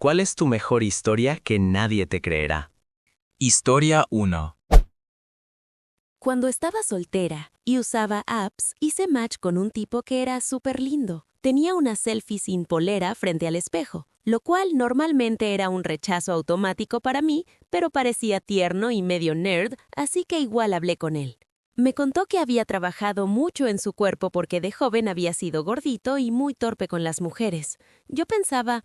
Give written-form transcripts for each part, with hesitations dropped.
¿Cuál es tu mejor historia que nadie te creerá? Historia 1. Cuando estaba soltera y usaba apps, hice match con un tipo que era súper lindo. Tenía una selfie sin polera frente al espejo, lo cual normalmente era un rechazo automático para mí, pero parecía tierno y medio nerd, así que igual hablé con él. Me contó que había trabajado mucho en su cuerpo porque de joven había sido gordito y muy torpe con las mujeres. Yo pensaba,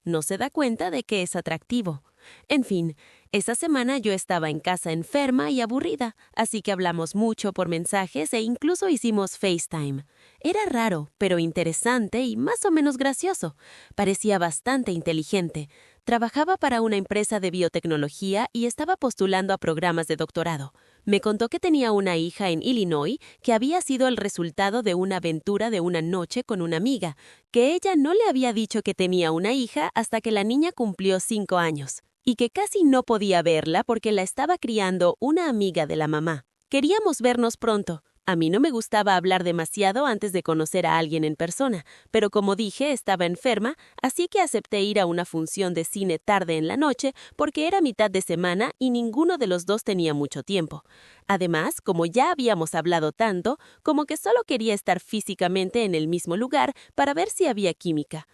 no se da cuenta de que es atractivo. En fin, esa semana yo estaba en casa enferma y aburrida, así que hablamos mucho por mensajes e incluso hicimos FaceTime. Era raro, pero interesante y más o menos gracioso. Parecía bastante inteligente. Trabajaba para una empresa de biotecnología y estaba postulando a programas de doctorado. Me contó que tenía una hija en Illinois que había sido el resultado de una aventura de una noche con una amiga, que ella no le había dicho que tenía una hija hasta que la niña cumplió 5 años, y que casi no podía verla porque la estaba criando una amiga de la mamá. Queríamos vernos pronto. A mí no me gustaba hablar demasiado antes de conocer a alguien en persona, pero como dije, estaba enferma, así que acepté ir a una función de cine tarde en la noche porque era mitad de semana y ninguno de los dos tenía mucho tiempo. Además, como ya habíamos hablado tanto, como que solo quería estar físicamente en el mismo lugar para ver si había química.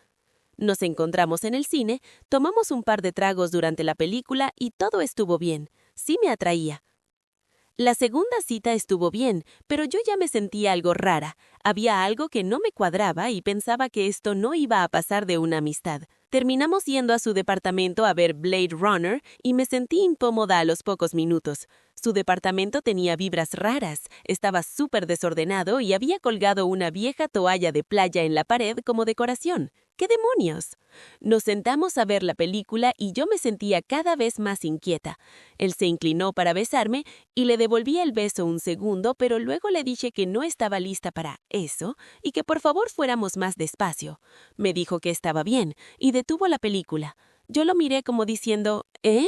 Nos encontramos en el cine, tomamos un par de tragos durante la película y todo estuvo bien. Sí me atraía. La segunda cita estuvo bien, pero yo ya me sentía algo rara. Había algo que no me cuadraba y pensaba que esto no iba a pasar de una amistad. Terminamos yendo a su departamento a ver Blade Runner y me sentí incómoda a los pocos minutos. Su departamento tenía vibras raras, estaba súper desordenado y había colgado una vieja toalla de playa en la pared como decoración. ¡Qué demonios! Nos sentamos a ver la película y yo me sentía cada vez más inquieta. Él se inclinó para besarme y le devolví el beso un segundo, pero luego le dije que no estaba lista para eso y que por favor fuéramos más despacio. Me dijo que estaba bien y detuvo la película. Yo lo miré como diciendo, ¿eh?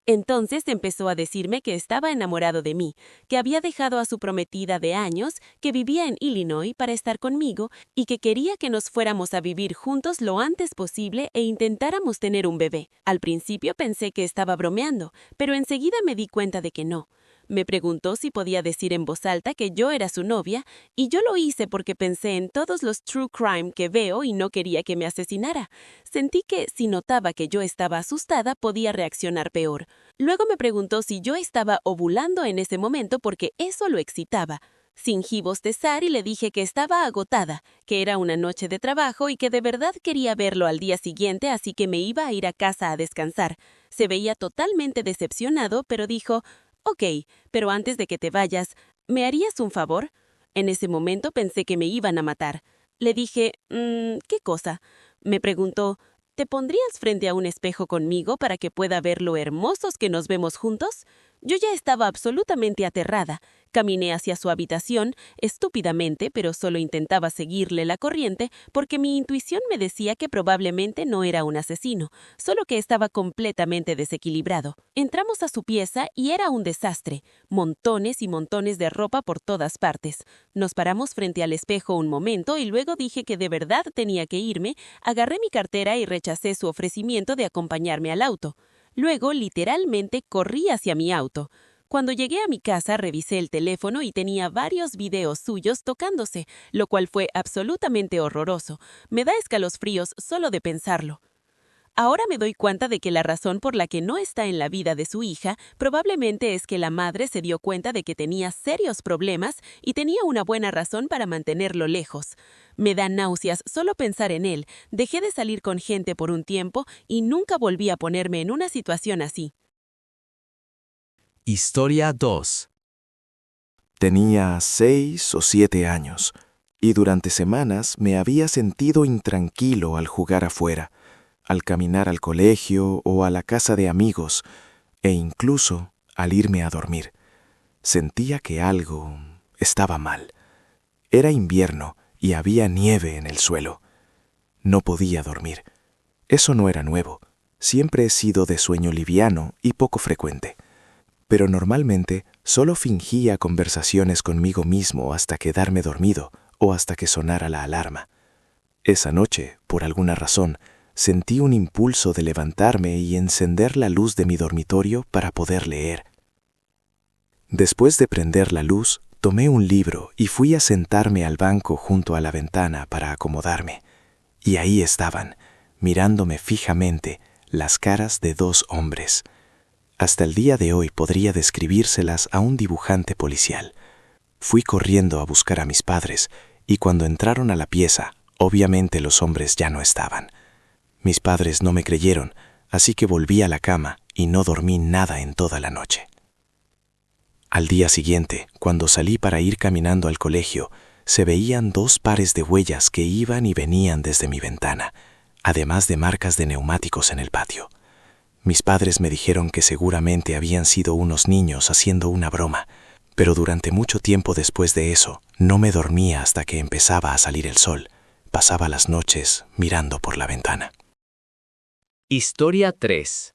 Entonces empezó a decirme que estaba enamorado de mí, que había dejado a su prometida de años, que vivía en Illinois para estar conmigo y que quería que nos fuéramos a vivir juntos lo antes posible e intentáramos tener un bebé. Al principio pensé que estaba bromeando, pero enseguida me di cuenta de que no. Me preguntó si podía decir en voz alta que yo era su novia, y yo lo hice porque pensé en todos los true crime que veo y no quería que me asesinara. Sentí que, si notaba que yo estaba asustada, podía reaccionar peor. Luego me preguntó si yo estaba ovulando en ese momento porque eso lo excitaba. Fingí bostezar y le dije que estaba agotada, que era una noche de trabajo y que de verdad quería verlo al día siguiente, así que me iba a ir a casa a descansar. Se veía totalmente decepcionado, pero dijo, «Ok, pero antes de que te vayas, ¿me harías un favor?» En ese momento pensé que me iban a matar. Le dije, ¿qué cosa? Me preguntó, ¿te pondrías frente a un espejo conmigo para que pueda ver lo hermosos que nos vemos juntos? Yo ya estaba absolutamente aterrada. Caminé hacia su habitación, estúpidamente, pero solo intentaba seguirle la corriente porque mi intuición me decía que probablemente no era un asesino, solo que estaba completamente desequilibrado. Entramos a su pieza y era un desastre, montones y montones de ropa por todas partes. Nos paramos frente al espejo un momento y luego dije que de verdad tenía que irme, agarré mi cartera y rechacé su ofrecimiento de acompañarme al auto. Luego, literalmente, corrí hacia mi auto. Cuando llegué a mi casa, revisé el teléfono y tenía varios videos suyos tocándose, lo cual fue absolutamente horroroso. Me da escalofríos solo de pensarlo. Ahora me doy cuenta de que la razón por la que no está en la vida de su hija probablemente es que la madre se dio cuenta de que tenía serios problemas y tenía una buena razón para mantenerlo lejos. Me da náuseas solo pensar en él, dejé de salir con gente por un tiempo y nunca volví a ponerme en una situación así. Historia 2. Tenía 6 o 7 años y durante semanas me había sentido intranquilo al jugar afuera, al caminar al colegio o a la casa de amigos e incluso al irme a dormir. Sentía que algo estaba mal. Era invierno y había nieve en el suelo. No podía dormir. Eso no era nuevo. Siempre he sido de sueño liviano y poco frecuente. Pero normalmente solo fingía conversaciones conmigo mismo hasta quedarme dormido o hasta que sonara la alarma. Esa noche, por alguna razón, sentí un impulso de levantarme y encender la luz de mi dormitorio para poder leer. Después de prender la luz, tomé un libro y fui a sentarme al banco junto a la ventana para acomodarme. Y ahí estaban, mirándome fijamente, las caras de dos hombres. Hasta el día de hoy podría describírselas a un dibujante policial. Fui corriendo a buscar a mis padres, y cuando entraron a la pieza, obviamente los hombres ya no estaban. Mis padres no me creyeron, así que volví a la cama y no dormí nada en toda la noche. Al día siguiente, cuando salí para ir caminando al colegio, se veían 2 pares de huellas que iban y venían desde mi ventana, además de marcas de neumáticos en el patio. Mis padres me dijeron que seguramente habían sido unos niños haciendo una broma, pero durante mucho tiempo después de eso, no me dormía hasta que empezaba a salir el sol. Pasaba las noches mirando por la ventana. Historia 3.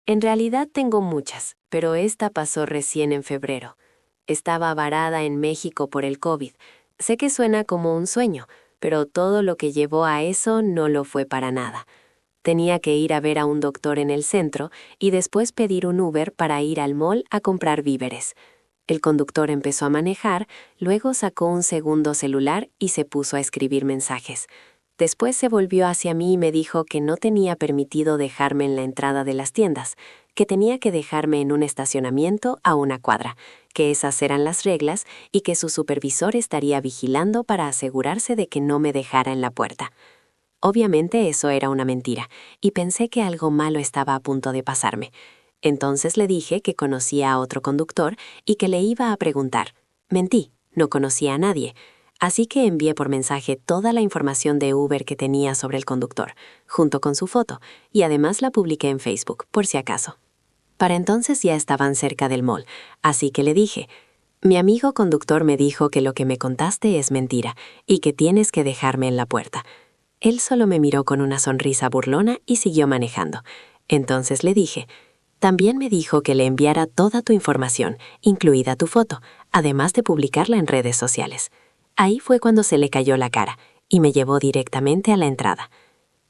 En realidad tengo muchas, pero esta pasó recién en febrero. Estaba varada en México por el COVID. Sé que suena como un sueño, pero todo lo que llevó a eso no lo fue para nada. Tenía que ir a ver a un doctor en el centro y después pedir un Uber para ir al mall a comprar víveres. El conductor empezó a manejar, luego sacó un segundo celular y se puso a escribir mensajes. Después se volvió hacia mí y me dijo que no tenía permitido dejarme en la entrada de las tiendas, que tenía que dejarme en un estacionamiento a 1 cuadra, que esas eran las reglas y que su supervisor estaría vigilando para asegurarse de que no me dejara en la puerta. Obviamente eso era una mentira, y pensé que algo malo estaba a punto de pasarme. Entonces le dije que conocía a otro conductor y que le iba a preguntar. Mentí, no conocía a nadie. Así que envié por mensaje toda la información de Uber que tenía sobre el conductor, junto con su foto, y además la publiqué en Facebook, por si acaso. Para entonces ya estaban cerca del mall, así que le dije, mi amigo conductor me dijo que lo que me contaste es mentira y que tienes que dejarme en la puerta. Él solo me miró con una sonrisa burlona y siguió manejando. Entonces le dije, también me dijo que le enviara toda tu información, incluida tu foto, además de publicarla en redes sociales. Ahí fue cuando se le cayó la cara y me llevó directamente a la entrada.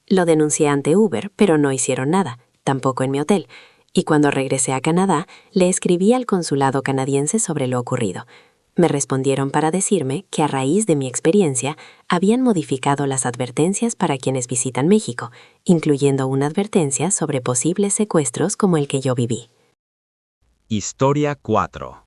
Lo denuncié ante Uber, pero no hicieron nada, tampoco en mi hotel, y cuando regresé a Canadá, le escribí al consulado canadiense sobre lo ocurrido. Me respondieron para decirme que a raíz de mi experiencia habían modificado las advertencias para quienes visitan México, incluyendo una advertencia sobre posibles secuestros como el que yo viví. Historia 4.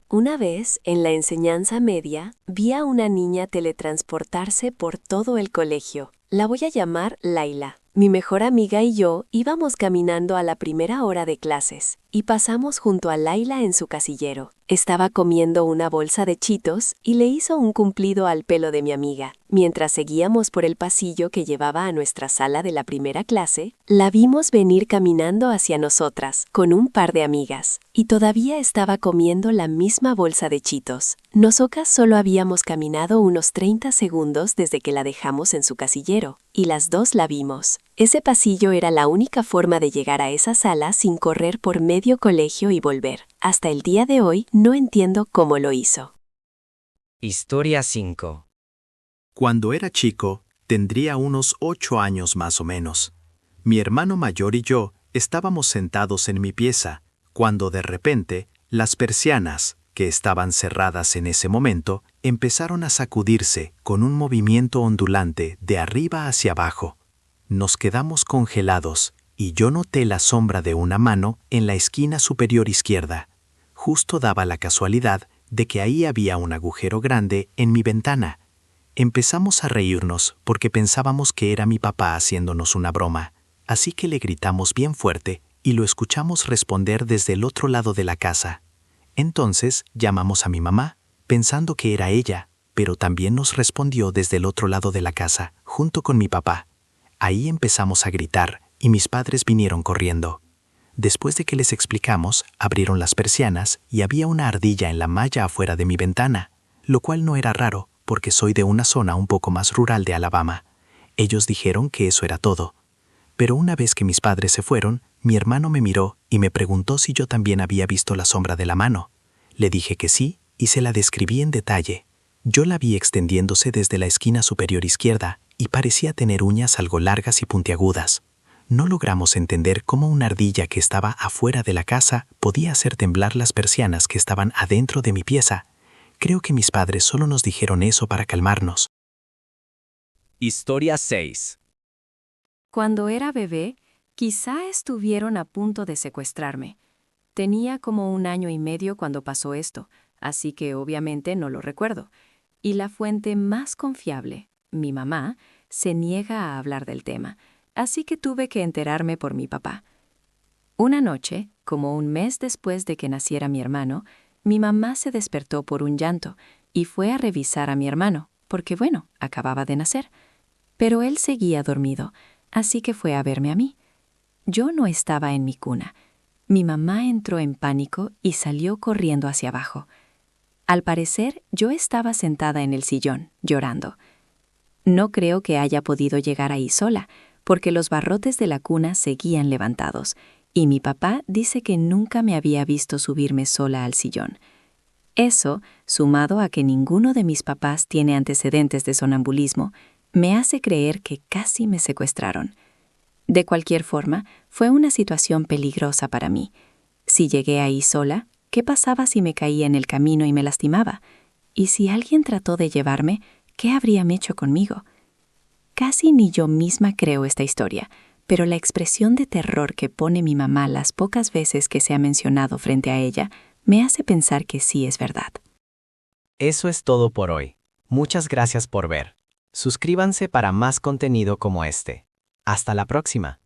Una vez, en la enseñanza media, vi a una niña teletransportarse por todo el colegio. La voy a llamar Laila. Mi mejor amiga y yo íbamos caminando a la primera hora de clases y pasamos junto a Laila en su casillero. Estaba comiendo una bolsa de Cheetos y le hizo un cumplido al pelo de mi amiga. Mientras seguíamos por el pasillo que llevaba a nuestra sala de la primera clase, la vimos venir caminando hacia nosotras con un par de amigas y todavía estaba comiendo la misma bolsa de Cheetos. Nosotras solo habíamos caminado unos 30 segundos desde que la dejamos en su casillero y las dos la vimos. Ese pasillo era la única forma de llegar a esa sala sin correr por medio colegio y volver. Hasta el día de hoy no entiendo cómo lo hizo. Historia 5. Cuando era chico, tendría unos 8 años más o menos. Mi hermano mayor y yo estábamos sentados en mi pieza, cuando de repente las persianas, que estaban cerradas en ese momento, empezaron a sacudirse con un movimiento ondulante de arriba hacia abajo. Nos quedamos congelados y yo noté la sombra de una mano en la esquina superior izquierda. Justo daba la casualidad de que ahí había un agujero grande en mi ventana. Empezamos a reírnos porque pensábamos que era mi papá haciéndonos una broma, así que le gritamos bien fuerte y lo escuchamos responder desde el otro lado de la casa. Entonces llamamos a mi mamá, pensando que era ella, pero también nos respondió desde el otro lado de la casa, junto con mi papá. Ahí empezamos a gritar y mis padres vinieron corriendo. Después de que les explicamos, abrieron las persianas y había una ardilla en la malla afuera de mi ventana, lo cual no era raro porque soy de una zona un poco más rural de Alabama. Ellos dijeron que eso era todo. Pero una vez que mis padres se fueron, mi hermano me miró y me preguntó si yo también había visto la sombra de la mano. Le dije que sí y se la describí en detalle. Yo la vi extendiéndose desde la esquina superior izquierda y parecía tener uñas algo largas y puntiagudas. No logramos entender cómo una ardilla que estaba afuera de la casa podía hacer temblar las persianas que estaban adentro de mi pieza. Creo que mis padres solo nos dijeron eso para calmarnos. Historia 6. Cuando era bebé, quizá estuvieron a punto de secuestrarme. Tenía como 1 año y medio cuando pasó esto, así que obviamente no lo recuerdo. Y la fuente más confiable, mi mamá, se niega a hablar del tema, así que tuve que enterarme por mi papá. Una noche, como 1 mes después de que naciera mi hermano, mi mamá se despertó por un llanto y fue a revisar a mi hermano, porque bueno, acababa de nacer. Pero él seguía dormido, así que fue a verme a mí. Yo no estaba en mi cuna. Mi mamá entró en pánico y salió corriendo hacia abajo. Al parecer, yo estaba sentada en el sillón, llorando. No creo que haya podido llegar ahí sola, porque los barrotes de la cuna seguían levantados, y mi papá dice que nunca me había visto subirme sola al sillón. Eso, sumado a que ninguno de mis papás tiene antecedentes de sonambulismo, me hace creer que casi me secuestraron. De cualquier forma, fue una situación peligrosa para mí. Si llegué ahí sola, ¿qué pasaba si me caía en el camino y me lastimaba? Y si alguien trató de llevarme, ¿qué habrían hecho conmigo? Casi ni yo misma creo esta historia, pero la expresión de terror que pone mi mamá las pocas veces que se ha mencionado frente a ella me hace pensar que sí es verdad. Eso es todo por hoy. Muchas gracias por ver. Suscríbanse para más contenido como este. Hasta la próxima.